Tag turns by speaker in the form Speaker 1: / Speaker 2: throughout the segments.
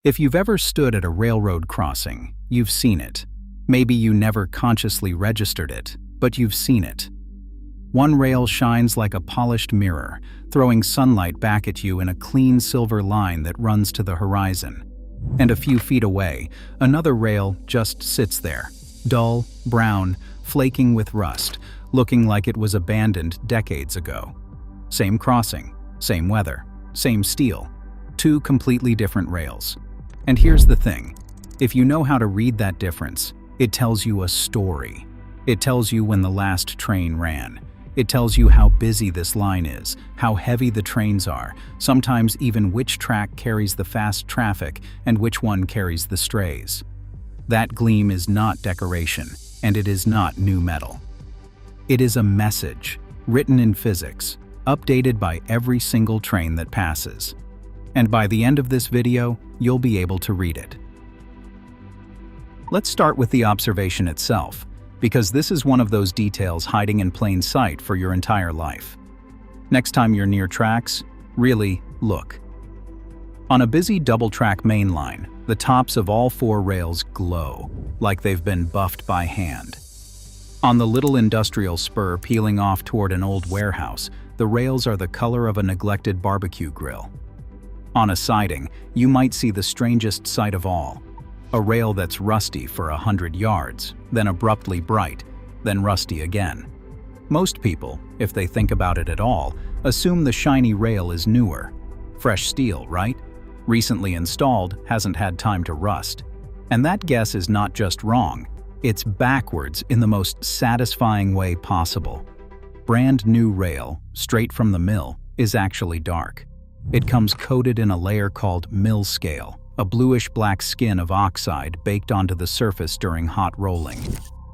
Speaker 1: If you've ever stood at a railroad crossing, you've seen it. Maybe you never consciously registered it, but you've seen it. One rail shines like a polished mirror, throwing sunlight back at you in a clean silver line that runs to the horizon. And a few feet away, another rail just sits there, dull, brown, flaking with rust, looking like it was abandoned decades ago. Same crossing, same weather, same steel, two completely different rails. And here's the thing, if you know how to read that difference, it tells you a story. It tells you when the last train ran. It tells you how busy this line is, how heavy the trains are, sometimes even which track carries the fast traffic and which one carries the strays. That gleam is not decoration, and it is not new metal. It is a message, written in physics, updated by every single train that passes. And by the end of this video, you'll be able to read it. Let's start with the observation itself, because this is one of those details hiding in plain sight for your entire life. Next time you're near tracks, really look. On a busy double-track main line, the tops of all four rails glow, like they've been buffed by hand. On the little industrial spur peeling off toward an old warehouse, the rails are the color of a neglected barbecue grill. On a siding, you might see the strangest sight of all. A rail that's rusty for 100 yards, then abruptly bright, then rusty again. Most people, if they think about it at all, assume the shiny rail is newer. Fresh steel, right? Recently installed, hasn't had time to rust. And that guess is not just wrong, it's backwards in the most satisfying way possible. Brand new rail, straight from the mill, is actually dark. It comes coated in a layer called mill scale, a bluish-black skin of oxide baked onto the surface during hot rolling.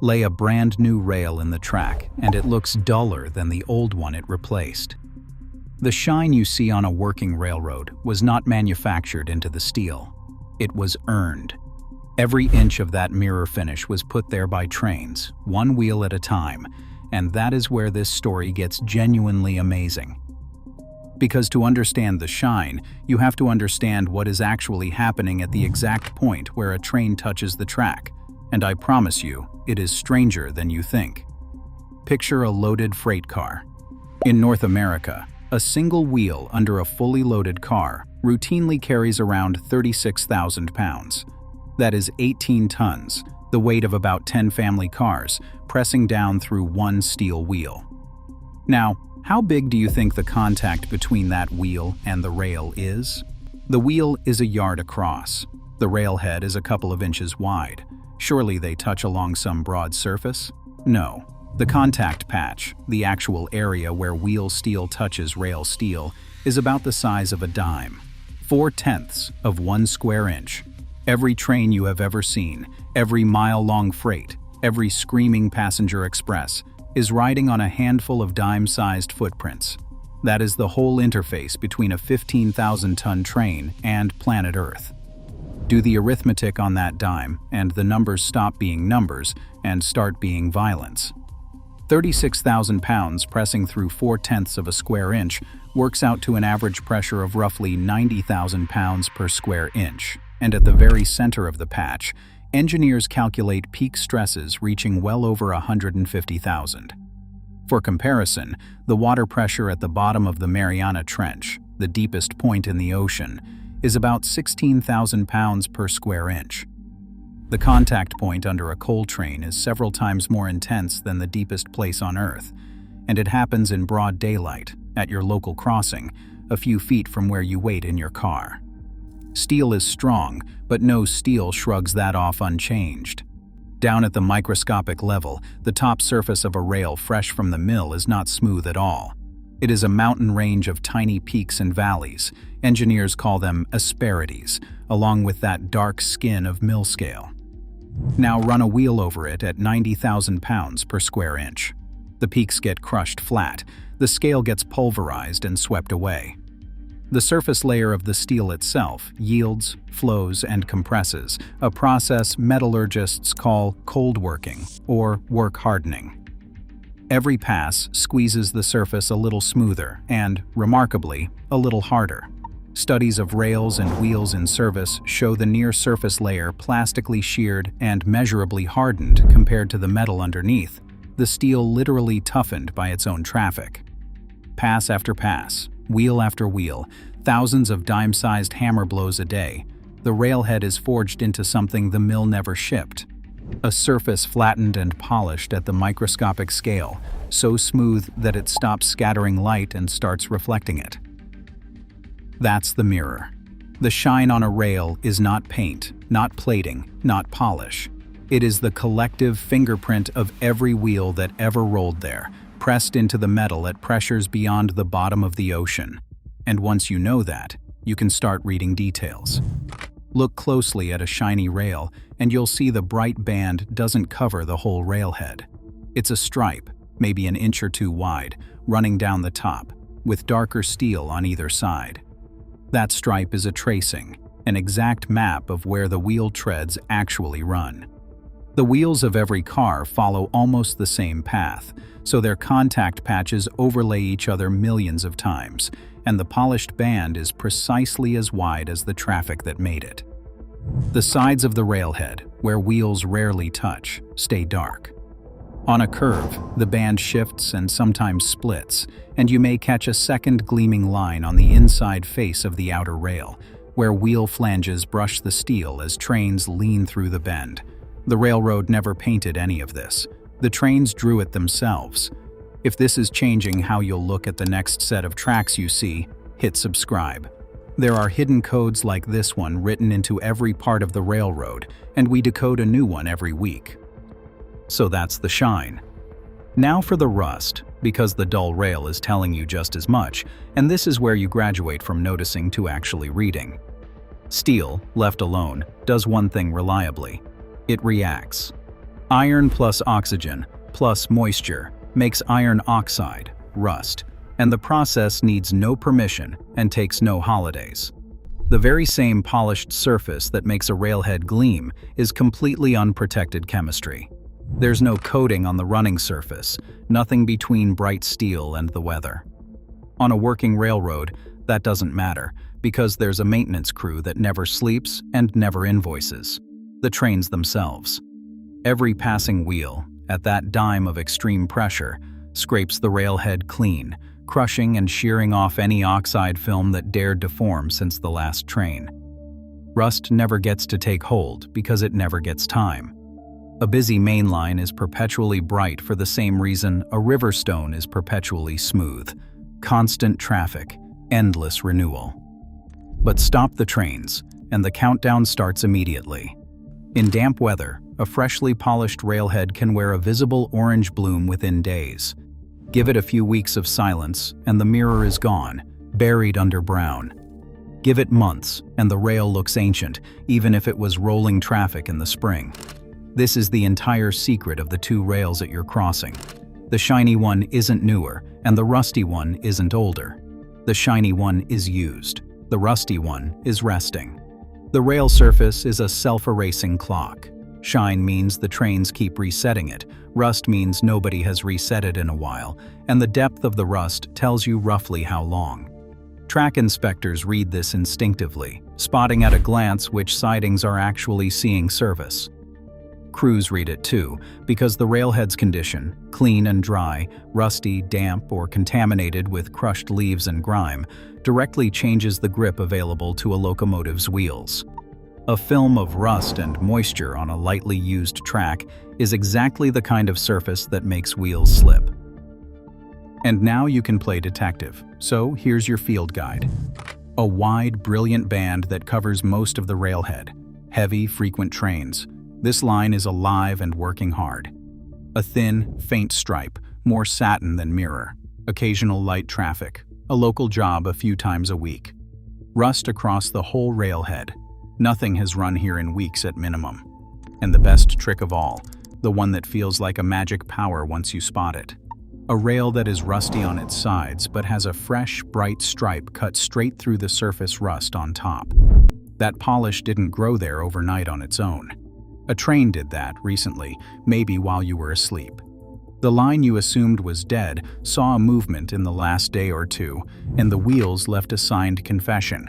Speaker 1: Lay a brand new rail in the track, and it looks duller than the old one it replaced. The shine you see on a working railroad was not manufactured into the steel. It was earned. Every inch of that mirror finish was put there by trains, one wheel at a time, and that is where this story gets genuinely amazing. Because to understand the shine, you have to understand what is actually happening at the exact point where a train touches the track, and I promise you, it is stranger than you think. Picture a loaded freight car. In North America, a single wheel under a fully loaded car routinely carries around 36,000 pounds. That is 18 tons, the weight of about 10 family cars, pressing down through one steel wheel. Now, how big do you think the contact between that wheel and the rail is? The wheel is a yard across. The railhead is a couple of inches wide. Surely they touch along some broad surface? No. The contact patch, the actual area where wheel steel touches rail steel, is about the size of a dime. 4/10 of 1 square inch. Every train you have ever seen, every mile-long freight, every screaming passenger express, is riding on a handful of dime-sized footprints. That is the whole interface between a 15,000-ton train and planet Earth. Do the arithmetic on that dime, and the numbers stop being numbers and start being violence. 36,000 pounds pressing through 4/10 of a square inch works out to an average pressure of roughly 90,000 pounds per square inch. And at the very center of the patch, engineers calculate peak stresses reaching well over 150,000. For comparison, the water pressure at the bottom of the Mariana Trench, the deepest point in the ocean, is about 16,000 pounds per square inch. The contact point under a coal train is several times more intense than the deepest place on Earth, and it happens in broad daylight, at your local crossing, a few feet from where you wait in your car. Steel is strong, but no steel shrugs that off unchanged. Down at the microscopic level, the top surface of a rail fresh from the mill is not smooth at all. It is a mountain range of tiny peaks and valleys. Engineers call them asperities, along with that dark skin of mill scale. Now run a wheel over it at 90,000 pounds per square inch. The peaks get crushed flat, the scale gets pulverized and swept away. The surface layer of the steel itself yields, flows, and compresses, a process metallurgists call cold working or work hardening. Every pass squeezes the surface a little smoother and, remarkably, a little harder. Studies of rails and wheels in service show the near-surface layer plastically sheared and measurably hardened compared to the metal underneath, the steel literally toughened by its own traffic. Pass after pass, wheel after wheel, thousands of dime-sized hammer blows a day, the railhead is forged into something the mill never shipped. A surface flattened and polished at the microscopic scale, so smooth that it stops scattering light and starts reflecting it. That's the mirror. The shine on a rail is not paint, not plating, not polish. It is the collective fingerprint of every wheel that ever rolled there, pressed into the metal at pressures beyond the bottom of the ocean. And once you know that, you can start reading details. Look closely at a shiny rail, and you'll see the bright band doesn't cover the whole railhead. It's a stripe, maybe an inch or two wide, running down the top, with darker steel on either side. That stripe is a tracing, an exact map of where the wheel treads actually run. The wheels of every car follow almost the same path, so their contact patches overlay each other millions of times, and the polished band is precisely as wide as the traffic that made it. The sides of the railhead, where wheels rarely touch, stay dark. On a curve, the band shifts and sometimes splits, and you may catch a second gleaming line on the inside face of the outer rail, where wheel flanges brush the steel as trains lean through the bend. The railroad never painted any of this. The trains drew it themselves. If this is changing how you'll look at the next set of tracks you see, hit subscribe. There are hidden codes like this one written into every part of the railroad, and we decode a new one every week. So that's the shine. Now for the rust, because the dull rail is telling you just as much, and this is where you graduate from noticing to actually reading. Steel, left alone, does one thing reliably. It reacts. Iron plus oxygen plus moisture makes iron oxide, rust, and the process needs no permission and takes no holidays. The very same polished surface that makes a railhead gleam is completely unprotected chemistry. There's no coating on the running surface, nothing between bright steel and the weather. On a working railroad, that doesn't matter, because there's a maintenance crew that never sleeps and never invoices. The trains themselves. Every passing wheel, at that dime of extreme pressure, scrapes the railhead clean, crushing and shearing off any oxide film that dared to form since the last train. Rust never gets to take hold because it never gets time. A busy main line is perpetually bright for the same reason a river stone is perpetually smooth. Constant traffic, endless renewal. But stop the trains, and the countdown starts immediately. In damp weather, a freshly polished railhead can wear a visible orange bloom within days. Give it a few weeks of silence, and the mirror is gone, buried under brown. Give it months, and the rail looks ancient, even if it was rolling traffic in the spring. This is the entire secret of the two rails at your crossing. The shiny one isn't newer, and the rusty one isn't older. The shiny one is used. The rusty one is resting. The rail surface is a self-erasing clock. Shine means the trains keep resetting it. Rust means nobody has reset it in a while, and the depth of the rust tells you roughly how long. Track inspectors read this instinctively, spotting at a glance which sidings are actually seeing service. Crews read it too, because the railhead's condition, clean and dry, rusty, damp, or contaminated with crushed leaves and grime, directly changes the grip available to a locomotive's wheels. A film of rust and moisture on a lightly used track is exactly the kind of surface that makes wheels slip. And now you can play detective, so here's your field guide. A wide, brilliant band that covers most of the railhead. Heavy, frequent trains. This line is alive and working hard. A thin, faint stripe, more satin than mirror. Occasional light traffic. A local job a few times a week. Rust across the whole railhead. Nothing has run here in weeks at minimum. And the best trick of all, the one that feels like a magic power once you spot it. A rail that is rusty on its sides but has a fresh, bright stripe cut straight through the surface rust on top. That polish didn't grow there overnight on its own. A train did that recently, maybe while you were asleep. The line you assumed was dead saw a movement in the last day or two, and the wheels left a signed confession.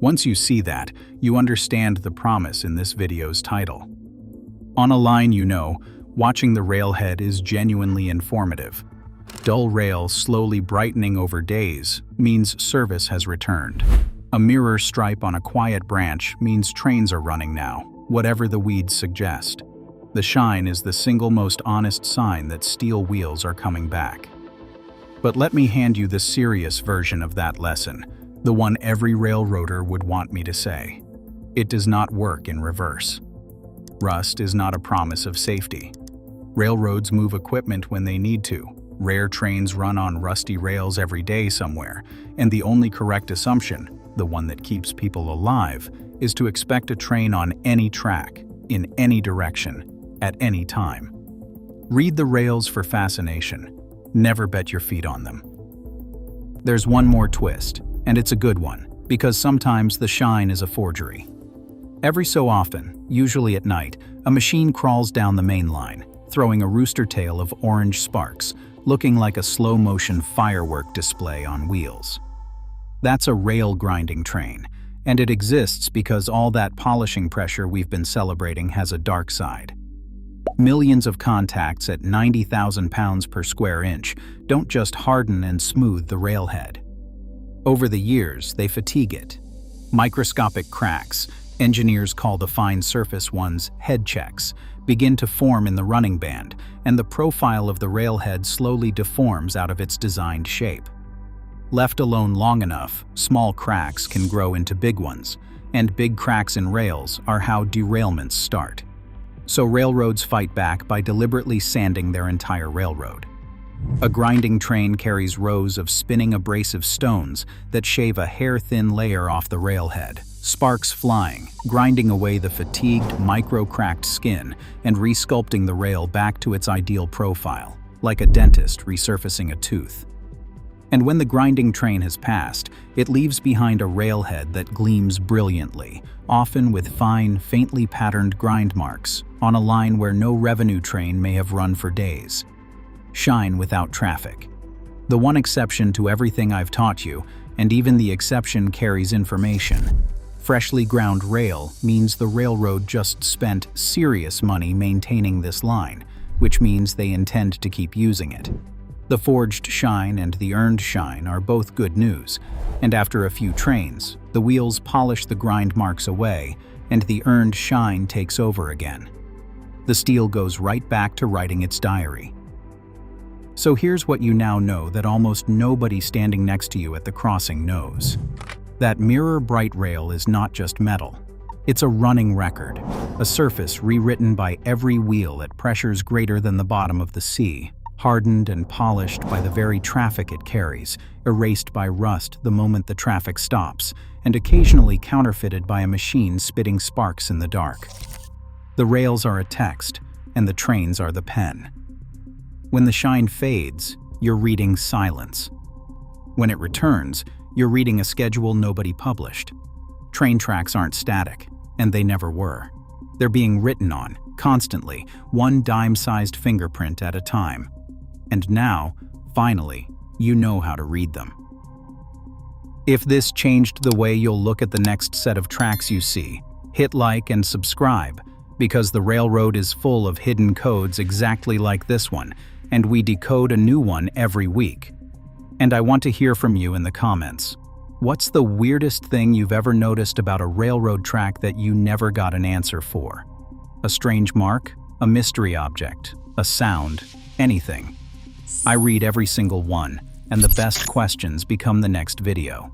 Speaker 1: Once you see that, you understand the promise in this video's title. On a line you know, watching the railhead is genuinely informative. Dull rail slowly brightening over days means service has returned. A mirror stripe on a quiet branch means trains are running now, whatever the weeds suggest. The shine is the single most honest sign that steel wheels are coming back. But let me hand you the serious version of that lesson, the one every railroader would want me to say. It does not work in reverse. Rust is not a promise of safety. Railroads move equipment when they need to. Rare trains run on rusty rails every day somewhere, and the only correct assumption, the one that keeps people alive, is to expect a train on any track, in any direction, at any time. Read the rails for fascination. Never bet your feet on them. There's one more twist, and it's a good one, because sometimes the shine is a forgery. Every so often, usually at night, a machine crawls down the main line, throwing a rooster tail of orange sparks, looking like a slow-motion firework display on wheels. That's a rail grinding train, and it exists because all that polishing pressure we've been celebrating has a dark side. Millions of contacts at 90,000 pounds per square inch don't just harden and smooth the railhead. Over the years, they fatigue it. Microscopic cracks, engineers call the fine surface ones head checks, begin to form in the running band, and the profile of the railhead slowly deforms out of its designed shape. Left alone long enough, small cracks can grow into big ones, and big cracks in rails are how derailments start. So railroads fight back by deliberately sanding their entire railroad. A grinding train carries rows of spinning abrasive stones that shave a hair-thin layer off the railhead, sparks flying, grinding away the fatigued, micro-cracked skin and resculpting the rail back to its ideal profile, like a dentist resurfacing a tooth. And when the grinding train has passed, it leaves behind a railhead that gleams brilliantly, often with fine, faintly patterned grind marks, on a line where no revenue train may have run for days. Shine without traffic. The one exception to everything I've taught you, and even the exception carries information. Freshly ground rail means the railroad just spent serious money maintaining this line, which means they intend to keep using it. The forged shine and the earned shine are both good news, and after a few trains, the wheels polish the grind marks away, and the earned shine takes over again. The steel goes right back to writing its diary. So here's what you now know that almost nobody standing next to you at the crossing knows. That mirror-bright rail is not just metal. It's a running record, a surface rewritten by every wheel at pressures greater than the bottom of the sea, hardened and polished by the very traffic it carries, erased by rust the moment the traffic stops, and occasionally counterfeited by a machine spitting sparks in the dark. The rails are a text, and the trains are the pen. When the shine fades, you're reading silence. When it returns, you're reading a schedule nobody published. Train tracks aren't static, and they never were. They're being written on, constantly, one dime-sized fingerprint at a time. And now, finally, you know how to read them. If this changed the way you'll look at the next set of tracks you see, hit like and subscribe, because the railroad is full of hidden codes exactly like this one, and we decode a new one every week. And I want to hear from you in the comments. What's the weirdest thing you've ever noticed about a railroad track that you never got an answer for? A strange mark? A mystery object? A sound? Anything? I read every single one, and the best questions become the next video.